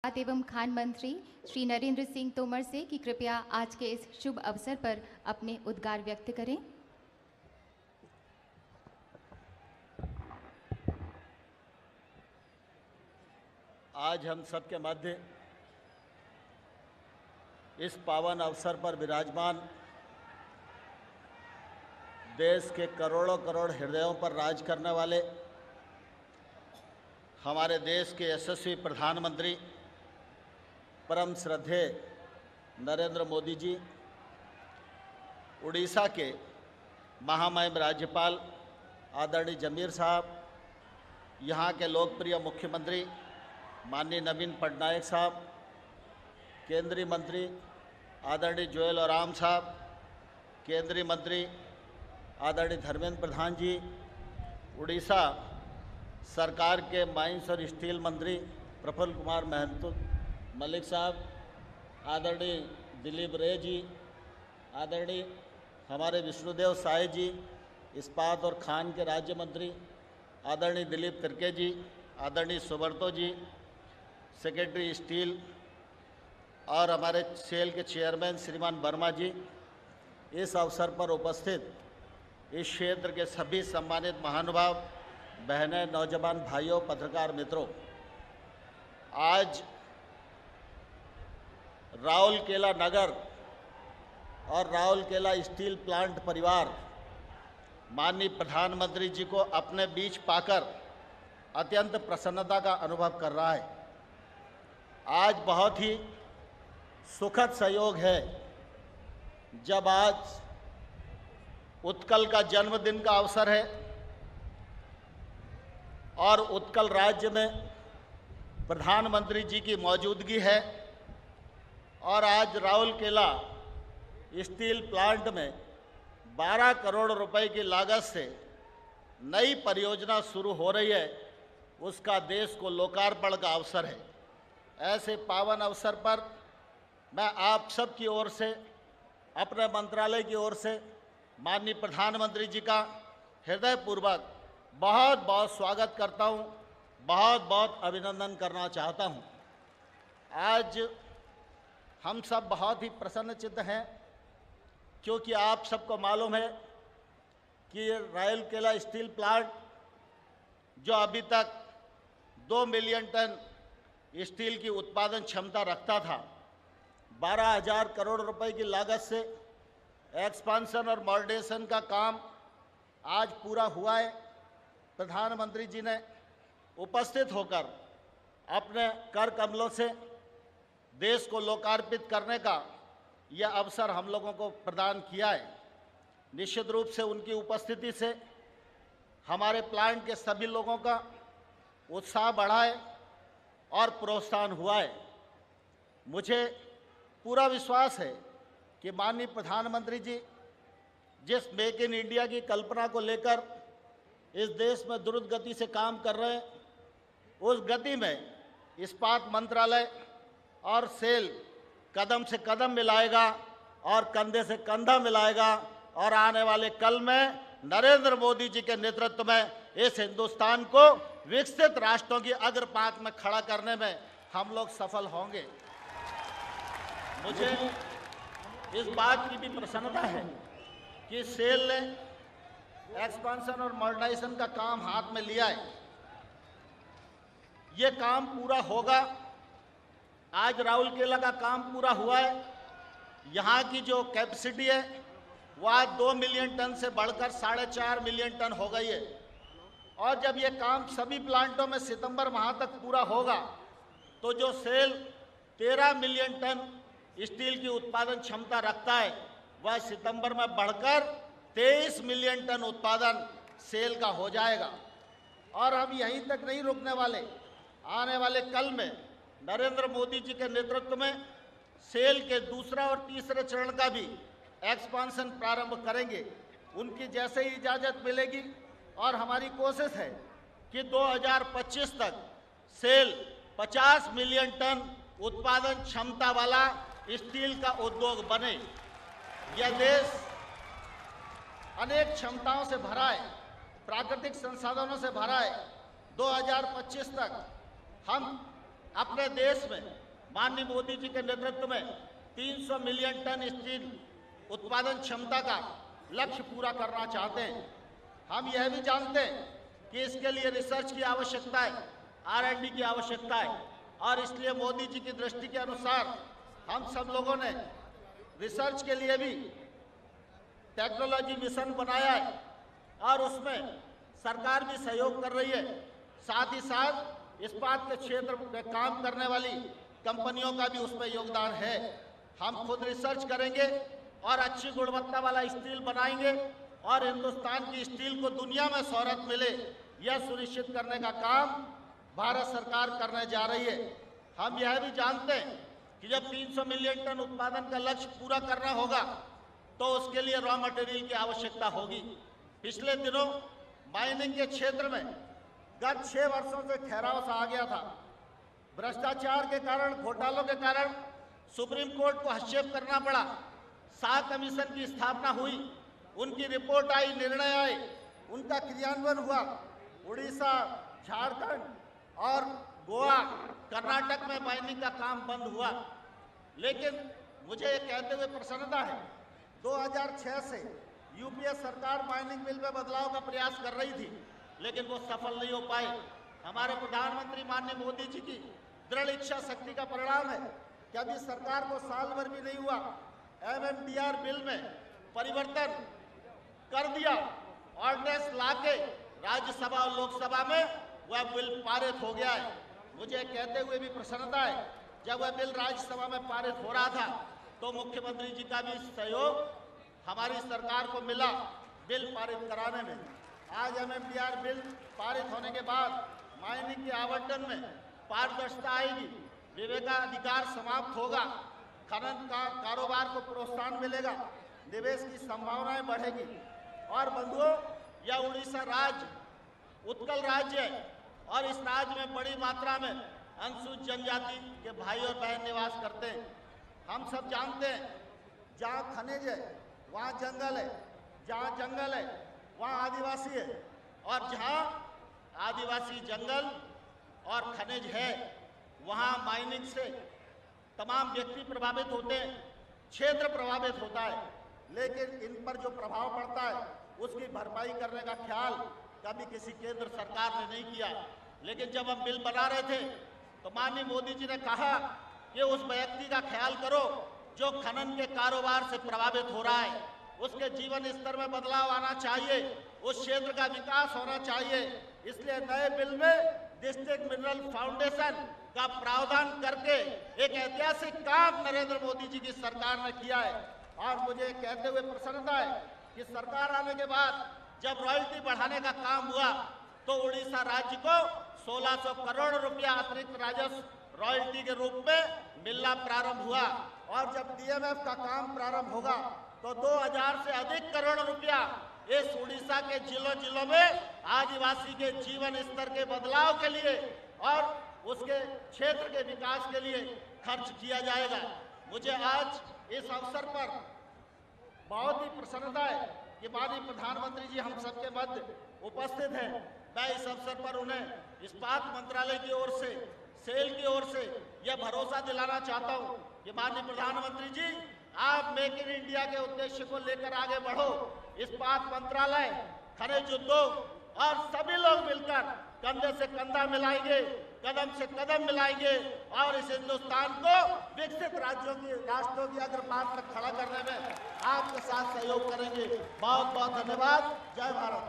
एवं खान मंत्री श्री नरेंद्र सिंह तोमर से कि कृपया आज के इस शुभ अवसर पर अपने उद्गार व्यक्त करें। आज हम सबके मध्य इस पावन अवसर पर विराजमान देश के करोड़ों करोड़ हृदयों पर राज करने वाले हमारे देश के यशस्वी प्रधानमंत्री परम श्रद्धेय नरेंद्र मोदी जी, उड़ीसा के महामहिम राज्यपाल आदरणीय जमीर साहब, यहाँ के लोकप्रिय मुख्यमंत्री माननीय नवीन पटनायक साहब, केंद्रीय मंत्री आदरणीय जुएल ओराम साहब, केंद्रीय मंत्री आदरणीय धर्मेंद्र प्रधान जी, उड़ीसा सरकार के माइंस और स्टील मंत्री प्रफुल्ल कुमार महंतो मलिक साहब, आदरणीय दिलीप रे जी, आदरणीय हमारे विष्णुदेव साय जी, इस्पात और खान के राज्य मंत्री आदरणीय दिलीप तिर्के जी, आदरणीय सुब्रतो जी, सेक्रेटरी स्टील और हमारे सेल के चेयरमैन श्रीमान वर्मा जी, इस अवसर पर उपस्थित इस क्षेत्र के सभी सम्मानित महानुभाव, बहनें, नौजवान भाइयों, पत्रकार मित्रों, आज राउरकेला नगर और राउरकेला स्टील प्लांट परिवार माननीय प्रधानमंत्री जी को अपने बीच पाकर अत्यंत प्रसन्नता का अनुभव कर रहा है। आज बहुत ही सुखद संयोग है जब आज उत्कल का जन्मदिन का अवसर है और उत्कल राज्य में प्रधानमंत्री जी की मौजूदगी है और आज राउरकेला स्टील प्लांट में 12 करोड़ रुपए की लागत से नई परियोजना शुरू हो रही है, उसका देश को लोकार्पण का अवसर है। ऐसे पावन अवसर पर मैं आप सब की ओर से, अपने मंत्रालय की ओर से माननीय प्रधानमंत्री जी का हृदयपूर्वक बहुत बहुत स्वागत करता हूं, बहुत बहुत अभिनंदन करना चाहता हूं। आज हम सब बहुत ही प्रसन्नचित्त हैं क्योंकि आप सबको मालूम है कि राउरकेला स्टील प्लांट जो अभी तक 2 मिलियन टन स्टील की उत्पादन क्षमता रखता था, 12,000 करोड़ रुपए की लागत से एक्सपांशन और मॉडर्नाइजेशन का काम आज पूरा हुआ है। प्रधानमंत्री जी ने उपस्थित होकर अपने कर कमलों से देश को लोकार्पित करने का यह अवसर हम लोगों को प्रदान किया है। निश्चित रूप से उनकी उपस्थिति से हमारे प्लांट के सभी लोगों का उत्साह बढ़ा है और प्रोत्साहन हुआ है। मुझे पूरा विश्वास है कि माननीय प्रधानमंत्री जी जिस मेक इन इंडिया की कल्पना को लेकर इस देश में द्रुत गति से काम कर रहे हैं, उस गति में इस्पात मंत्रालय और सेल कदम से कदम मिलाएगा और कंधे से कंधा मिलाएगा और आने वाले कल में नरेंद्र मोदी जी के नेतृत्व में इस हिंदुस्तान को विकसित राष्ट्रों की अग्र पांख में खड़ा करने में हम लोग सफल होंगे। मुझे इस बात की भी प्रसन्नता है कि सेल ने एक्सपांशन और मॉडर्नाइजेशन का काम हाथ में लिया है। ये काम पूरा होगा। आज राउरकेला का काम पूरा हुआ है। यहाँ की जो कैपेसिटी है वह 2 मिलियन टन से बढ़कर 4.5 मिलियन टन हो गई है और जब ये काम सभी प्लांटों में सितंबर माह तक पूरा होगा तो जो सेल 13 मिलियन टन स्टील की उत्पादन क्षमता रखता है वह सितंबर में बढ़कर 23 मिलियन टन उत्पादन सेल का हो जाएगा। और हम यहीं तक नहीं रुकने वाले। आने वाले कल में नरेंद्र मोदी जी के नेतृत्व में सेल के दूसरा और तीसरे चरण का भी एक्सपांशन प्रारंभ करेंगे। उनकी जैसे ही इजाज़त मिलेगी और हमारी कोशिश है कि 2025 तक सेल 50 मिलियन टन उत्पादन क्षमता वाला स्टील का उद्योग बने। यह देश अनेक क्षमताओं से भरा है, प्राकृतिक संसाधनों से भरा है। 2025 तक हम अपने देश में माननीय मोदी जी के नेतृत्व में 300 मिलियन टन स्टील उत्पादन क्षमता का लक्ष्य पूरा करना चाहते हैं। हम यह भी जानते हैं कि इसके लिए रिसर्च की आवश्यकता है, R&D की आवश्यकता है, और इसलिए मोदी जी की दृष्टि के अनुसार हम सब लोगों ने रिसर्च के लिए भी टेक्नोलॉजी मिशन बनाया है और उसमें सरकार भी सहयोग कर रही है। साथ ही साथ इस्पात के क्षेत्र में काम करने वाली कंपनियों का भी उसमें योगदान है। हम खुद रिसर्च करेंगे और अच्छी गुणवत्ता वाला स्टील बनाएंगे और हिंदुस्तान की स्टील को दुनिया में शोहरत मिले, यह सुनिश्चित करने का काम भारत सरकार करने जा रही है। हम यह भी जानते हैं कि जब 300 मिलियन टन उत्पादन का लक्ष्य पूरा करना होगा तो उसके लिए रॉ मटेरियल की आवश्यकता होगी। पिछले दिनों माइनिंग के क्षेत्र में गत 6 वर्षों से ठहराव सा आ गया था। भ्रष्टाचार के कारण, घोटालों के कारण सुप्रीम कोर्ट को हस्तक्षेप करना पड़ा। 7 कमीशन की स्थापना हुई, उनकी रिपोर्ट आई, निर्णय आए, उनका क्रियान्वयन हुआ। उड़ीसा, झारखंड और गोवा, कर्नाटक में माइनिंग का काम बंद हुआ। लेकिन मुझे ये कहते हुए प्रसन्नता है, 2006 से यूपीए सरकार माइनिंग बिल में बदलाव का प्रयास कर रही थी, लेकिन वो सफल नहीं हो पाए। हमारे प्रधानमंत्री माननीय मोदी जी की दृढ़ इच्छा शक्ति का परिणाम है कि अभी सरकार को साल भर भी नहीं हुआ, MMDR बिल में परिवर्तन कर दिया। ऑर्डिनेंस लाके राज्यसभा और लोकसभा में वह बिल पारित हो गया है। मुझे कहते हुए भी प्रसन्नता है, जब वह बिल राज्यसभा में पारित हो रहा था तो मुख्यमंत्री जी का भी सहयोग हमारी सरकार को मिला बिल पारित कराने में। आज MMDR बिल पारित होने के बाद माइनिंग के आवंटन में पारदर्शिता आएगी, विवेकाधिकार समाप्त होगा, खनन का कारोबार को प्रोत्साहन मिलेगा, निवेश की संभावनाएं बढ़ेगी। और बंधुओं, यह उड़ीसा राज्य उत्कल राज्य है और इस राज्य में बड़ी मात्रा में अनुसूचित जनजाति के भाई और बहन निवास करते हैं। हम सब जानते हैं, जहाँ खनिज है वहाँ जंगल है, जहाँ जंगल है वहाँ आदिवासी है, और जहाँ आदिवासी जंगल और खनिज है वहाँ माइनिंग से तमाम व्यक्ति प्रभावित होते हैं, क्षेत्र प्रभावित होता है। लेकिन इन पर जो प्रभाव पड़ता है उसकी भरपाई करने का ख्याल कभी किसी केंद्र सरकार ने नहीं किया। लेकिन जब हम बिल बना रहे थे तो माननीय मोदी जी ने कहा कि उस व्यक्ति का ख्याल करो जो खनन के कारोबार से प्रभावित हो रहा है, उसके जीवन स्तर में बदलाव आना चाहिए, उस क्षेत्र का विकास होना चाहिए। इसलिए नए बिल में डिस्ट्रिक्ट मिनरल फाउंडेशन का प्रावधान करके एक ऐतिहासिक काम नरेंद्र मोदी जी की सरकार ने किया है। और मुझे कहते हुए प्रसन्नता है कि सरकार आने के बाद जब रॉयल्टी बढ़ाने का काम हुआ तो उड़ीसा राज्य को 1600 करोड़ रुपया अतिरिक्त राजस्व रॉयल्टी के रूप में मिलना प्रारंभ हुआ। और जब DMF का काम प्रारंभ होगा तो 2000 से अधिक करोड़ रुपया इस उड़ीसा के जिलों में आदिवासी के जीवन स्तर के बदलाव के लिए और उसके क्षेत्र के विकास के लिए खर्च किया जाएगा। मुझे आज इस अवसर पर बहुत ही प्रसन्नता है कि माननीय प्रधानमंत्री जी हम सबके मध्य उपस्थित हैं। मैं इस अवसर पर उन्हें इस्पात मंत्रालय की ओर से, सेल की ओर से यह भरोसा दिलाना चाहता हूं कि माननीय प्रधानमंत्री जी आप मेक इन इंडिया के उद्देश्य को लेकर आगे बढ़ो। इस्पात मंत्रालय, खनिज उद्योग और सभी लोग मिलकर कंधे से कंधा मिलाएंगे, कदम से कदम मिलाएंगे और इस हिंदुस्तान को विकसित राष्ट्रों की अग्रपात में खड़ा करने में आपके साथ सहयोग करेंगे। बहुत बहुत धन्यवाद। जय भारत।